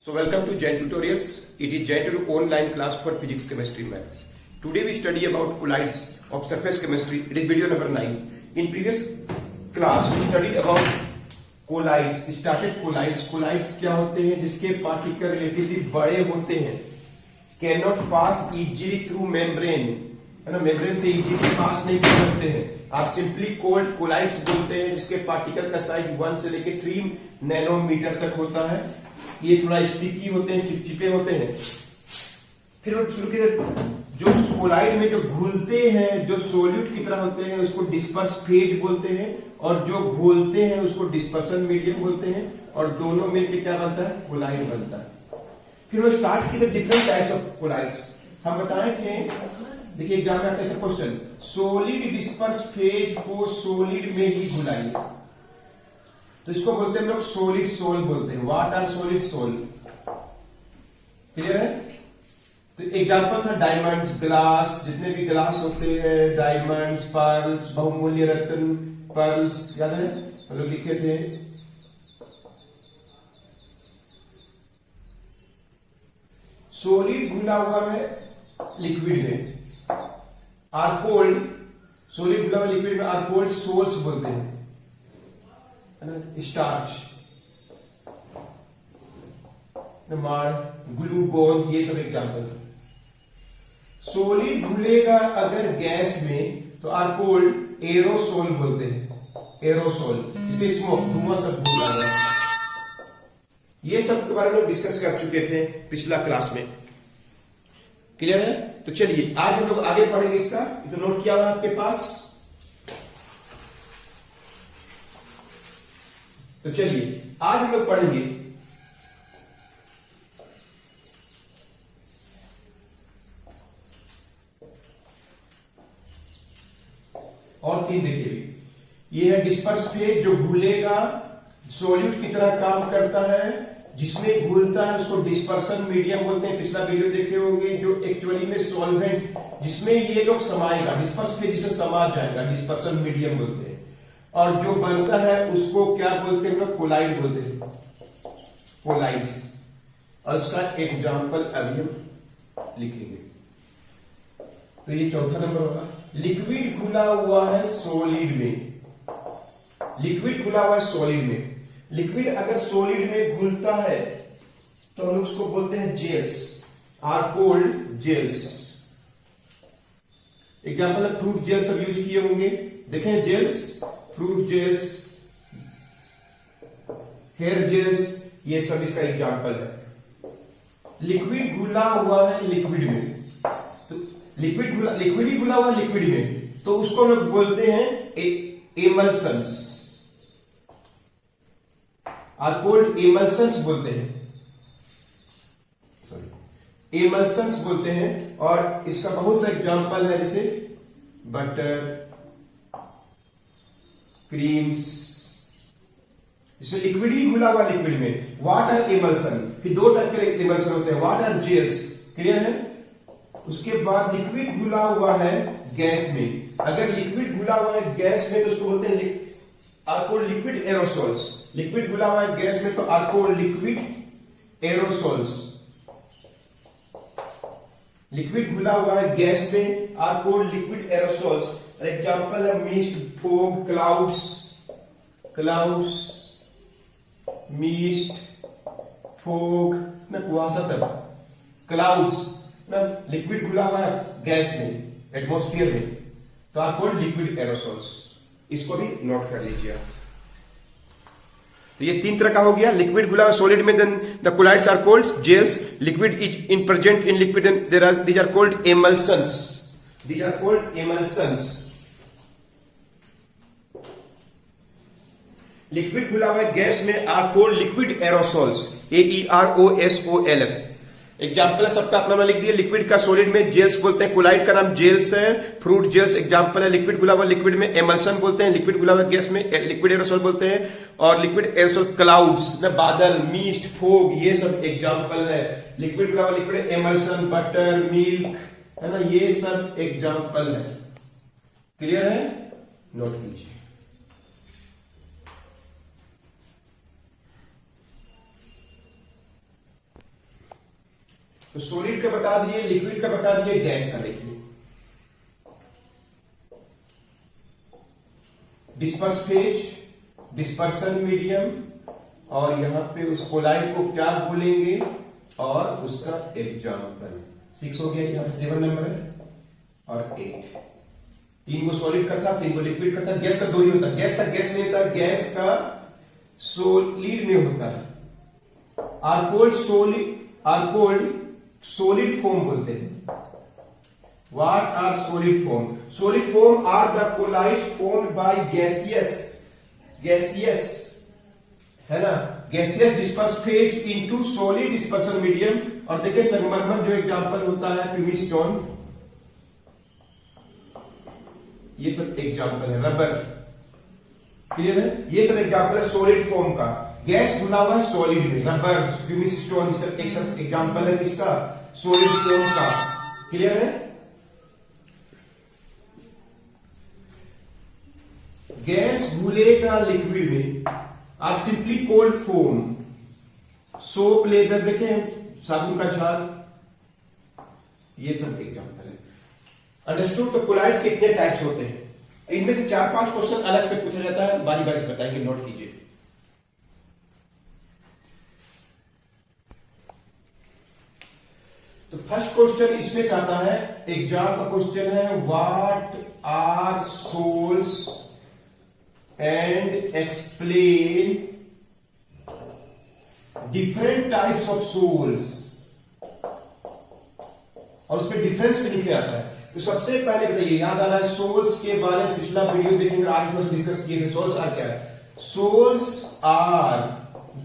So welcome to Jain Tutorials. It is Jain Tutorial online class for physics, chemistry, maths. Today we study about colloids of surface chemistry. It is video number 9. In previous class we studied about colloids. Started colloids. Colloids क्या होते हैं? जिसके particle relatively बड़े होते हैं. Cannot pass easily through membrane. है ना, membrane से इजीली पास नहीं कर सकते हैं. आप सिंपली कोल्ड कोलाइड्स बोलते हैं, जिसके पार्टिकल का साइज 1 से लेकर 3 नैनोमीटर तक होता है. ये थोड़ा स्टिकी होते हैं, चिपचिपे होते हैं. फिर जो कोलाइड में जो घुलते हैं, जो सोल्यूट की तरह होते हैं, उसको डिस्पर्स फेज बोलते हैं, और जो घोलते हैं उसको डिस्पर्सन मीडियम बोलते हैं, और दोनों मिलकर क्या बनता है? कोलाइड बनता है. फिर वो स्टार्ट की डिफरेंट टाइप्स ऑफ कोलाइड्स हम बताए थे. देखिए एग्जाम में आता है क्वेश्चन, सोलिड डिस्पर्स फेज को सोलिड में ही घुलाइए, तो इसको बोलते हैं हम लोग सोलिड सोल बोलते हैं. What are solid sol? Clear है? तो एग्जांपल था डायमंड्स, ग्लास, जितने भी ग्लास होते हैं, डायमंड्स, पर्ल्स, बहुमूल्य रत्न, पर्ल्स, याद है हम लोग लिखे थे. सोलिड घुला हुआ है लिक्विड में, आर कोल्ड. सोलिड घुला हुआ लिक्विड में आर कोल्ड सोल्स बोलते हैं. स्टार्च, मार, ग्लूकोन, ये सब एग्जांपल. सोलिड घुलेगा अगर गैस में तो आर कोल्ड एरोसोल बोलते हैं. एरोसोल, इसे स्मोक, धुआं सब बोला जाता है. ये सब के बारे में डिस्कस कर चुके थे पिछला क्लास में. क्लियर है? तो चलिए आज हम लोग आगे पढ़ेंगे इसका. तो नोट किया हुआ आपके पास. तो चलिए आज हम लोग पढ़ेंगे और 3. देखिए ये है डिस्पर्स फेज, जो घुलेगा, सोल्यूट की तरह काम करता है, जिसमें घुलता है उसको डिस्पर्सन मीडियम बोलते हैं. पिछला वीडियो देखे होंगे, जो एक्चुअली में सॉल्वेंट, जिसमें ये लोग समाएगा, डिस्पर्स फेज जिसे समा जाएगा, डिस्पर्सन मीडियम बोलते हैं. और जो बनता है उसको क्या बोलते हैं? कोलाइड बोलते हैं, कोलाइड्स. और उसका एग्जांपल अभी हम लिखेंगे. तो ये चौथा नंबर होगा. लिक्विड घुला हुआ है सॉलिड में. लिक्विड घुला हुआ है सॉलिड में. लिक्विड अगर सॉलिड में घुलता है तो हम उसको बोलते हैं gels, or cold gels. Example है फ्रूट जेल, सब यूज किए होंगे, देखें gels, fruit gels, hair gels, ये सब इसका एग्जांपल है. लिक्विड घुला हुआ है लिक्विड में, तो लिक्विड ही घुला हुआ है लिक्विड में, तो उसको हम लोग बोलते हैं एमल्सन्स, आर कोल्ड एमल्सन्स बोलते हैं. सॉरी, एमल्सन्स बोलते हैं. और इसका बहुत सा एग्जांपल है, जैसे बटर, क्रीम्स, इसमें लिक्विड ही घुला हुआ लिक्विड में. What are emulsion? फिर 2 टाइप के एमल्सन होते हैं. What are gels? क्लियर है? उसके बाद लिक्विड घुला हुआ है गैस में. अगर लिक्विड घुला हुआ है गैस में तो उसको बोलते हैं are called liquid aerosols. Liquid घुला हुआ है गैस में तो are called liquid aerosols. Liquid घुला हुआ है गैस में, are called liquid aerosols. Example है mist, fog, clouds, mist, fog, ना कुहासा, सब क्लाउड्स, ना लिक्विड घुला हुआ है गैस में, एटमॉस्फेयर में, तो आर कोल्ड लिक्विड एरोसोल्स. इसको भी नोट कर लीजिए. तो ये 3 तरह का हो गया. लिक्विड घुला हुआ सॉलिड में, then the colloids are cold gels. Liquid is in present in liquid, then these are called emulsions. These are called emulsions. Liquid घुला हुआ गैस में are called liquid aerosols, AEROSOLS. Example है सबका अपना लिख दिया. लिक्विड का सॉलिड में जेल्स बोलते हैं, कोलाइड का नाम जेल्स है, फ्रूट जेल्स एग्जाम्पल है. लिक्विड घुला हुआ लिक्विड में एमल्सन बोलते हैं, लिक्विड घुला हुआ गैस में लिक्विड एरोसोल बोलते हैं. और लिक्विड एरोसोल क्लाउड्स, ना बादल, मिस्ट, फोग, ये सब एग्जाम्पल है. लिक्विड घुला हुआ लिक्विड एमल्सन, बटर, मिल्क, है ना, ये सब एग्जाम्पल है. क्लियर है? नोट कीजिए. तो सॉलिड का बता दिए, लिक्विड का बता दिए, गैस का देखिए। डिस्पर्स फेज, डिस्पर्सन मीडियम, और यहां पे उस कोलाइड को क्या बोलेंगे और उसका एग्जाम्पल। 6 हो गया, यहां 7 नंबर है और 8। 3 को सॉलिड का था, 3 को लिक्विड का था। गैस का 2 ही होता है। गैस का गैस में होता है, गैस का सॉलिड में होता है। आर कोल्ड सॉलिड फॉर्म बोलते हैं। What are solid form? Solid form are the colloids formed by gaseous है ना, gaseous disperse phase into solid dispersion medium। और देखिए संगमरमर जो एग्जांपल होता है, प्यूमिस्टोन, ये सब एग्जांपल है। रबर, क्लियर है, ये सब एग्जांपल है सॉलिड फॉर्म का। गैस घुला हुआ है सॉलिड में, रबर, प्यूमिस्टोन सब एग्जांपल है किसका, सॉलिड फॉर्म का। क्लियर है। गैस घुलेगा लिक्विड में or simply cold foam. Soap, lather, देखें साबुन का झाग, ये सब एग्जांपल है। अंडरस्टूड। तो कोलाइड्स कितने टाइप्स होते हैं, इनमें से 4-5 क्वेश्चन अलग से पूछा जाता है, बारी बारी से बताएंगे, नोट कीजिए। तो फर्स्ट क्वेश्चन इसमें से आता है, एग्जाम का क्वेश्चन है, what are sols and explain different types of sols, और उसमें डिफरेंस भी लिखे आता है। तो सबसे पहले बताइए, याद आ रहा है सोल्स के बारे में पिछला वीडियो देखेंगे, आगे थोड़ा सा डिस्कस किए थे। सोल्स आर क्या है? Sols are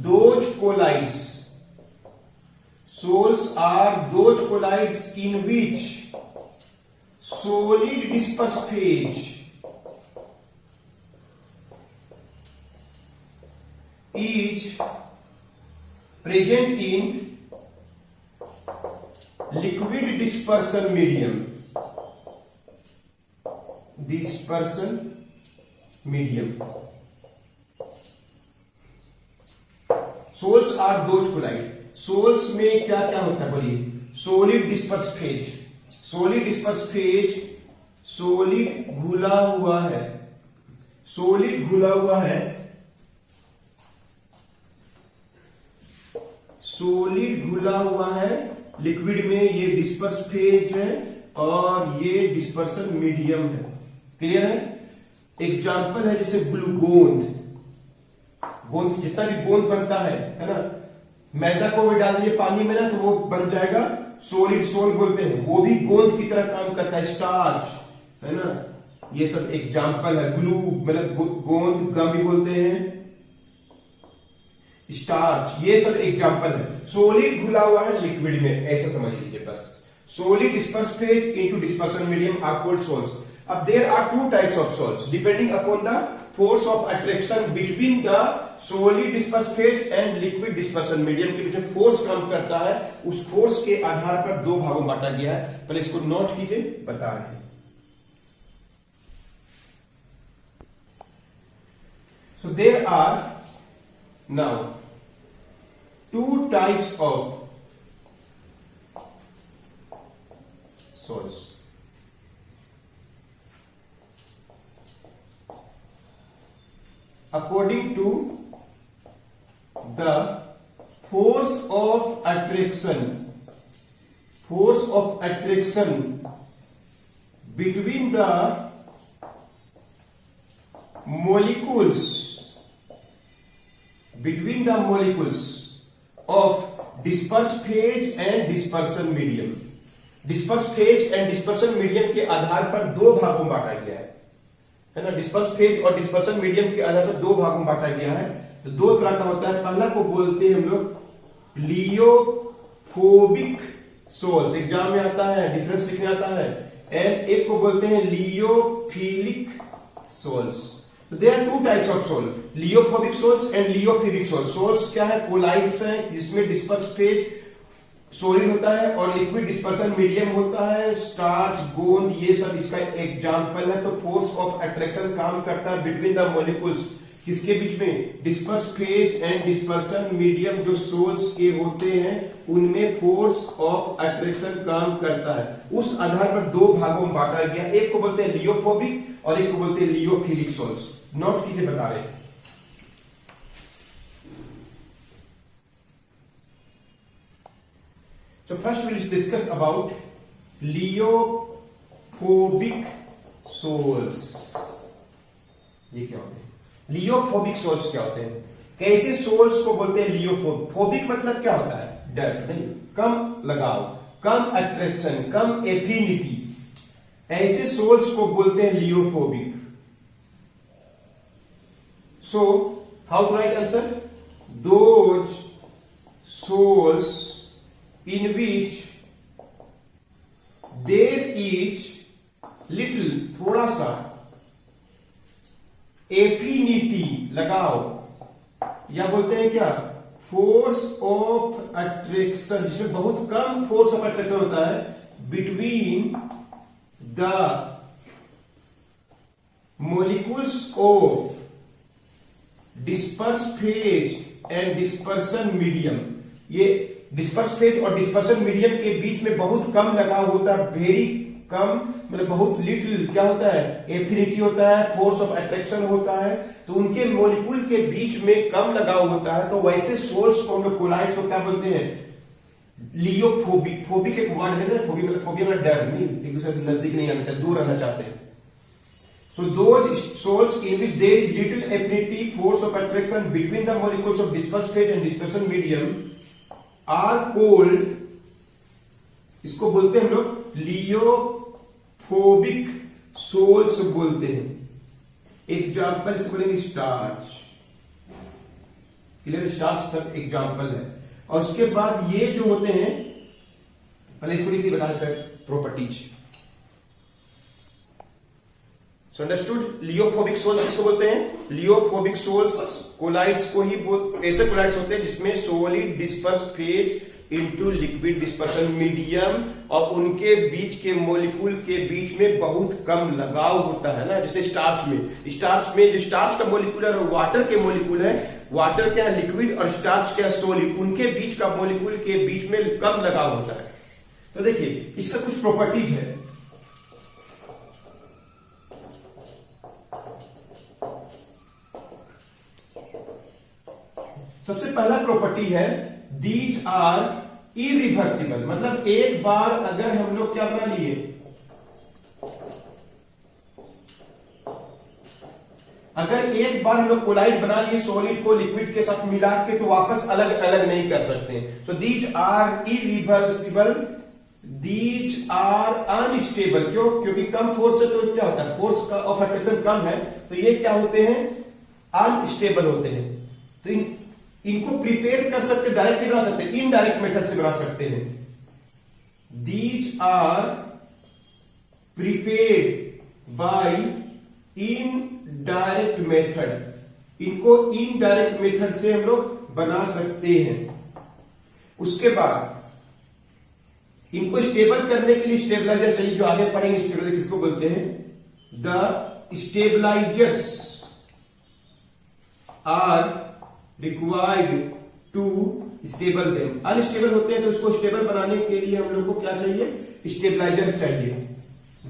those colloids, souls are those colloids in which solid disperse phase is present in liquid dispersion medium. Dispersion medium. Souls are those colloids. Sols में क्या क्या होता है बोलिए? Solid disperse phase, solid disperse phase, solid घुला हुआ है, solid घुला हुआ है, सोलिड घुला हुआ है लिक्विड में, ये डिस्पर्स फेज है और ये डिस्पर्सन मीडियम है। क्लियर है। एग्जाम्पल है जैसे ग्लूकोन, गोंद, जितना भी गोंद बनता है ना, मैदा को भी डाल दीजिए पानी में ना तो वो बन जाएगा सोलिड, सोल बोलते हैं, वो भी गोंद की तरह काम करता है। स्टार्च है ना, ये सब एग्जाम्पल है। ग्लू मतलब गोंद, गम भी बोलते हैं, स्टार्च, ये सब एग्जाम्पल है। सोलिड घुला हुआ है लिक्विड में, ऐसा समझ लीजिए बस। Solid disperse phase into dispersion medium are called sols. अब there are 2 types of sols depending upon the force of attraction between the solid disperse phase and liquid dispersion medium के पीछे फोर्स काम करता है, उस फोर्स के आधार पर 2 भागों में बांटा गया है। पहले इसको नोट कीजिए, बता रहे हैं। So there are now 2 types of sols. According to the force of attraction between the molecules of disperse phase and dispersion medium। Disperse phase and dispersion medium के आधार पर 2 भागों में बांटा गया है ना। डिस्पर्स फेज और डिस्पर्सन मीडियम के आधार पर 2 भागों में बांटा गया है। तो 2 तरह का होता है। पहला को बोलते हैं हम लोग लियोफोबिक सोल्स, एग्जाम में आता है, डिफरेंस लिखने आता है। एंड एक को बोलते हैं लियोफिलिक सोल्स। तो there are 2 types of sol, lyophobic sols and lyophilic sols. Sols क्या है? कोलाइड्स हैं जिसमें डिस्पर्स फेज सोलिड होता है और लिक्विड डिस्पर्सन मीडियम होता है, स्टार्च, गोंद, ये सब इसका एग्जाम्पल है। तो फोर्स ऑफ अट्रैक्शन काम करता है बिटवीन द मॉलिक्यूल्स किसके बीच में? Disperse phase and dispersion medium जो सोल्स के होते हैं उनमें फोर्स ऑफ अट्रैक्शन काम करता है। उस आधार पर दो भागों में बांटा गया, एक को बोलते हैं लियोफोबिक और एक को बोलते हैं लियोफिलिक सोल्स। नोट कीजिए, बता रहे हैं। So first we will discuss about lyophobic sols. ये क्या होते हैं? लियोफोबिक सोल्स क्या होते हैं? कैसे सोल्स को बोलते हैं लियोफोबिक? फोबिक मतलब क्या होता है? डर, नहीं, कम लगाव, कम अट्रैक्शन, कम एफिनिटी, ऐसे सोल्स को बोलते हैं lyophobic. So how to write answer? Those sols in which there is little, थोड़ा सा एफिनिटी, लगाओ, या बोलते हैं क्या? फोर्स ऑफ अट्रैक्शन, जिसमें बहुत कम फोर्स ऑफ अट्रैक्शन होता है between the molecules of disperse phase and dispersion medium. ये डिस्पर्स फेज और डिस्पर्सन मीडियम के बीच में बहुत कम लगाव होता है, वेरी कम, मतलब बहुत लिटिल क्या होता है? एफिनिटी होता है, फोर्स ऑफ अट्रैक्शन होता है, तो उनके मॉलिक्यूल के बीच में कम लगाव होता है। तो वैसे सोल्स को हम लोग कोलाइड्स को क्या बोलते हैं? लियोफोबिक। फोबिक एक वर्ड है ना, फोबिक मतलब फोबिया मतलब डर, नहीं, एक दूसरे के नजदीक नहीं आना चाहते, दूर रहना चाहते हैं। So those souls in which there is little affinity, force of attraction between the molecules of dispersed phase and dispersion medium are called, इसको बोलते हैं हम लोग लियोफोबिक सोल्स बोलते हैं। एग्जाम्पल इसको बोलेंगे स्टार्च। क्लियर? स्टार्च सब एग्जाम्पल है। और उसके बाद ये जो होते हैं, पहले इसको लिखिए, बता sir properties. So understood? Lyophobic sols किसको बोलते हैं? लियोफोबिक सोल्स कोलाइड्स को ही ऐसे कोलाइड्स होते हैं जिसमें solid disperse phase into liquid dispersion medium, और उनके बीच के मॉलिक्यूल के बीच में बहुत कम लगाव होता है ना। जैसे स्टार्च में जो स्टार्च का मॉलिक्यूल है वाटर के मॉलिक्यूल है, वाटर क्या है? लिक्विड, और स्टार्च क्या है? सॉलिड। उनके बीच का मॉलिक्यूल के बीच में कम लगाव होता है। तो देखिए इसका कुछ प्रॉपर्टीज है। सबसे पहला प्रॉपर्टी है दीज आर इरिवर्सिबल, मतलब एक बार अगर हम लोग क्या बना लिए, अगर एक बार हम लोग कोलाइड बना लिए सॉलिड को लिक्विड के साथ मिला के, तो वापस अलग अलग नहीं कर सकते। So these are irreversible, these are unstable. क्यों? क्योंकि कम फोर्स है तो क्या होता है? फोर्स का ऑफ अट्रैक्शन कम है, तो ये क्या होते हैं? अनस्टेबल होते हैं। तो इनको प्रिपेयर कर सकते, डायरेक्ट नहीं बना सकते, इनडायरेक्ट मेथड से बना सकते हैं। These are prepared by indirect method, इनको इनडायरेक्ट मेथड से हम लोग बना सकते हैं। उसके बाद इनको स्टेबल करने के लिए स्टेबलाइजर चाहिए, जो आगे पढ़ेंगे स्टेबलाइजर किसको बोलते हैं? The stabilisers are required to stable them. Unstable होते हैं तो उसको स्टेबल बनाने के लिए हम लोग को क्या चाहिए? स्टेबलाइजर चाहिए।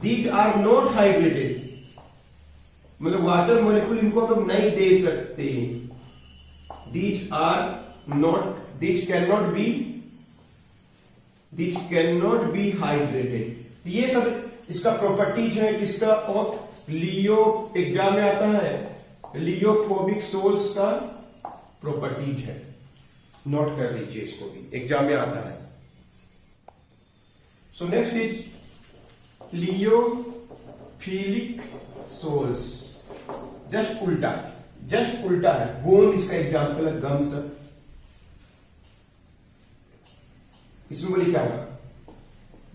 दीज आर नॉट हाइड्रेटेड, मतलब वाटर मॉलिक्यूल इनको हम लोग नहीं दे सकते। These are not, these cannot be hydrated. ये सब इसका प्रॉपर्टीज है किसका? और लियो एग्जाम में आता है, लियोफोबिक सोल्स का प्रॉपर्टीज है। नोट कर लीजिए, इसको भी एग्जाम में आता है। So next is lyophilic sols. Just उल्टा है। गोंद इसका एग्जाम्पल है, गम्स। इसमें बोली क्या होगा?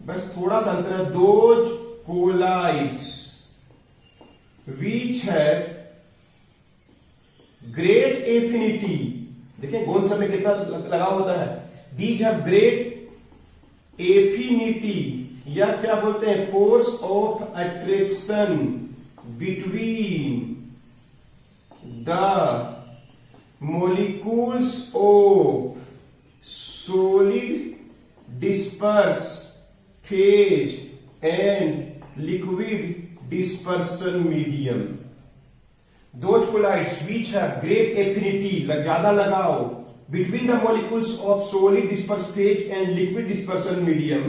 बस थोड़ा सा अंतर है। दोज कोलाइड्स विच है ग्रेट एफिनिटी, देखिए गोंद सब में कितना लगा होता है। दीज हैव ग्रेट एफिनिटी, या क्या बोलते हैं? Force of attraction between the molecules of solid disperse phase and liquid dispersion medium. Those colloids which have great affinity, ज्यादा लगाव, between the molecules of solid disperse phase and liquid dispersion medium,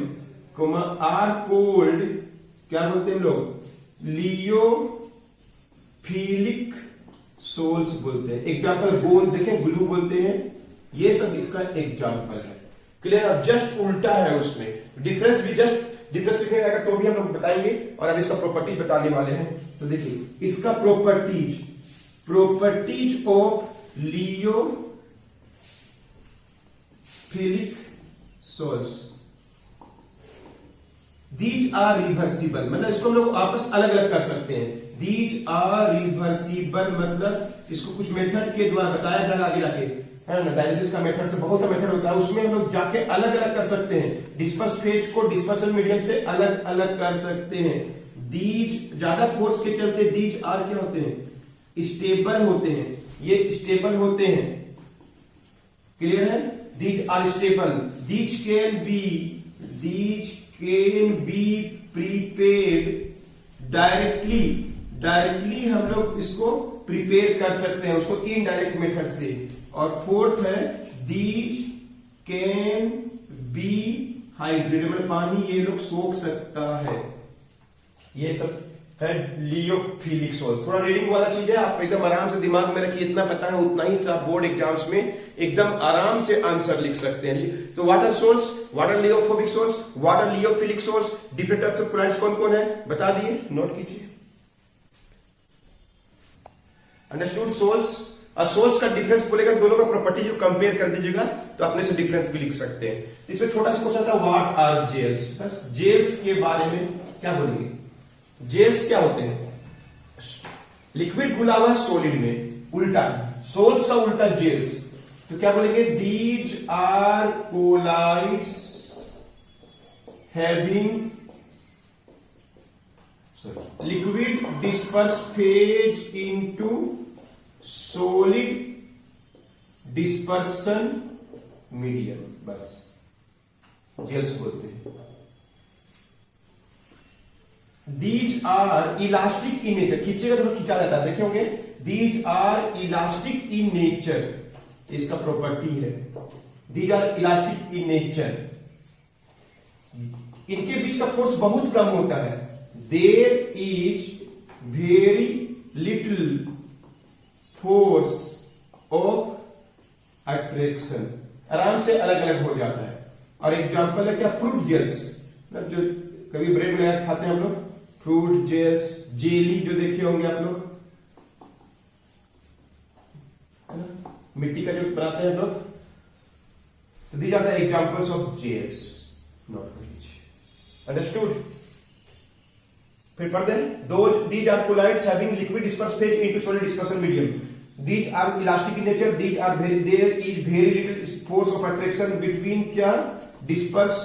are called, क्या बोलते हैं लोग, लियोफिलिक souls बोलते हैं. Example गोंद देखें, ग्लू बोलते हैं, ये सब इसका एग्जाम्पल है. क्लियर. अब जस्ट उल्टा है उसमें, डिफरेंस भी जस्ट डिफरेंस लिखने आएगा तो भी हम लोग बताएंगे. और अब इसका प्रॉपर्टीज बताने वाले हैं. तो देखिए इसका properties of lyophilic sols. These are reversible, मतलब इसको हम लोग आपस अलग अलग कर सकते हैं. दीज आर रिवर्सिबल मतलब इसको कुछ मेथड के द्वारा बताया जाएगा आगे जाके, है ना. डायलिसिस का मेथड से बहुत सा मेथड होता है, उसमें हम लोग जाके अलग अलग कर सकते हैं. डिस्पर्स फेज को डिस्पर्सन मीडियम से अलग अलग कर सकते हैं. दीज ज्यादा फोर्स के चलते दीज आर क्या होते हैं, स्टेबल होते हैं. ये स्टेबल होते हैं. क्लियर है. These are stable. These can be prepared directly हम लोग इसको प्रिपेयर कर सकते हैं, उसको इनडायरेक्ट मेथड से. और फोर्थ है दीज कैन बी हाइड्रेटेबल, पानी ये लोग सोख सकता है. ये सब है लियोफिलिक सोल्स. थोड़ा रीडिंग वाला चीज है, आप एकदम आराम से दिमाग में रखिए. इतना पता है उतना ही आप बोर्ड एग्जाम्स में एकदम आराम से आंसर लिख सकते हैं. So water sols, water lyophobic sols, water lyophilic sols, different types of colloids कौन कौन है बता दिए, नोट कीजिए. अंडरस्टूड. सोल्स का डिफरेंस बोलेगा, दोनों का प्रॉपर्टी जो कंपेयर कर दीजिएगा तो अपने से डिफरेंस भी लिख सकते हैं. इसमें छोटा सा क्वेश्चन था, व्हाट आर जेल्स. बस जेल्स के बारे में क्या बोलेंगे. जेल्स क्या होते हैं, लिक्विड घुला हुआ सॉलिड में, उल्टा सोल्स का उल्टा जेल्स. तो क्या बोलेंगे, these are colloids having liquid disperse phase into solid dispersion medium. बस जेल्स बोलते हैं. These are elastic in nature, खींचेगा तो खींचा जाता है, देखोगे. These are elastic in nature, इसका प्रॉपर्टी है. These are elastic in nature. इनके बीच का फोर्स बहुत कम होता है. There is very little force of attraction, आराम से अलग अलग हो जाता है. और एग्जांपल है क्या, फ्रूट जेल्स, मतलब जो कभी ब्रेड वगैरह खाते हैं हम लोग, फ्रूट जेल्स, जेली जो देखे होंगे आप लोग, है ना, मिट्टी का जो बनाते हैं हम लोग. तो these are the examples of gels. Note कर लीजिए. अंडरस्टूड. फिर पढ़ते हैं. These are colloids having liquid disperse phase into solid dispersion medium. These are elastic in nature. These are there is very little force of attraction between क्या, disperse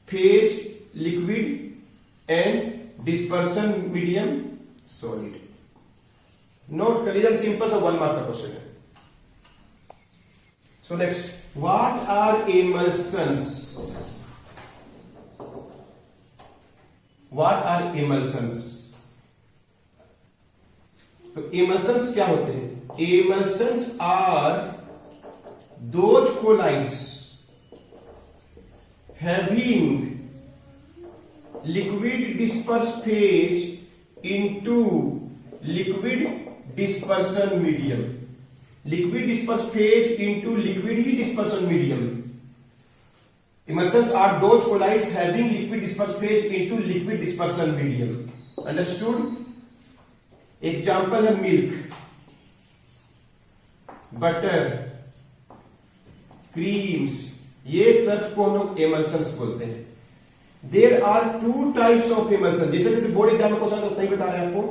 phase liquid and dispersion medium solid. Note कर लीजिए, simple सा 1 mark का question है. So next, what are emulsions? What are emulsions? तो emulsions क्या होते हैं. Emulsions are those colloids having liquid disperse phase into liquid dispersion medium. Liquid disperse phase into liquid he dispersion medium. Emulsions are those colloids having liquid disperse phase into liquid dispersion medium. Understood? Example है milk, butter, creams, ये सब को लोग emulsions बोलते हैं. There are 2 types of emulsion. जैसे जैसे board exam में क्वेश्चन उतना ही बता रहे हैं आपको.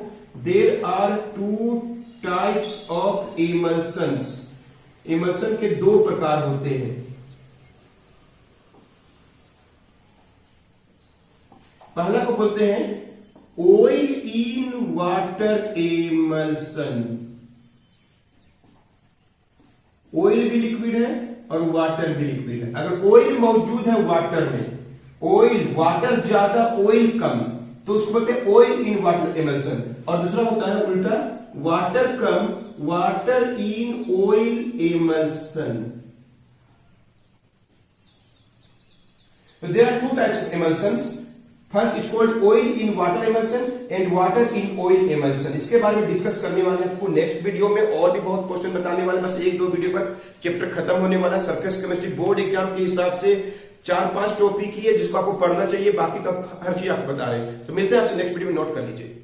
There are 2 types of emulsions. Emulsion के 2 प्रकार होते हैं. पहला को बोलते हैं oil in water emulsion. Oil भी लिक्विड है और वाटर भी लिक्विड है। अगर ऑयल मौजूद है वाटर में, ऑयल वाटर ज्यादा ऑयल कम, तो उसको बोलते हैं ऑयल इन वाटर इमल्सन। और दूसरा होता है उल्टा, water come water in oil emulsion. So there are two types of emulsions. First it's called oil in water emulsion and water in oil emulsion. इसके बारे में डिस्कस करने वाले हैं आपको नेक्स्ट वीडियो में, और भी बहुत क्वेश्चन बताने वाले, बस एक दो वीडियो पर चैप्टर खत्म होने वाला। सरफेस केमिस्ट्री बोर्ड एग्जाम के हिसाब से 4-5 टॉपिक ही है जिसको आपको पढ़ना चाहिए, बाकी तो हर चीज आपको बता रहे हैं। तो मिलते हैं आपसे नेक्स्ट वीडियो में, नोट कर लीजिए।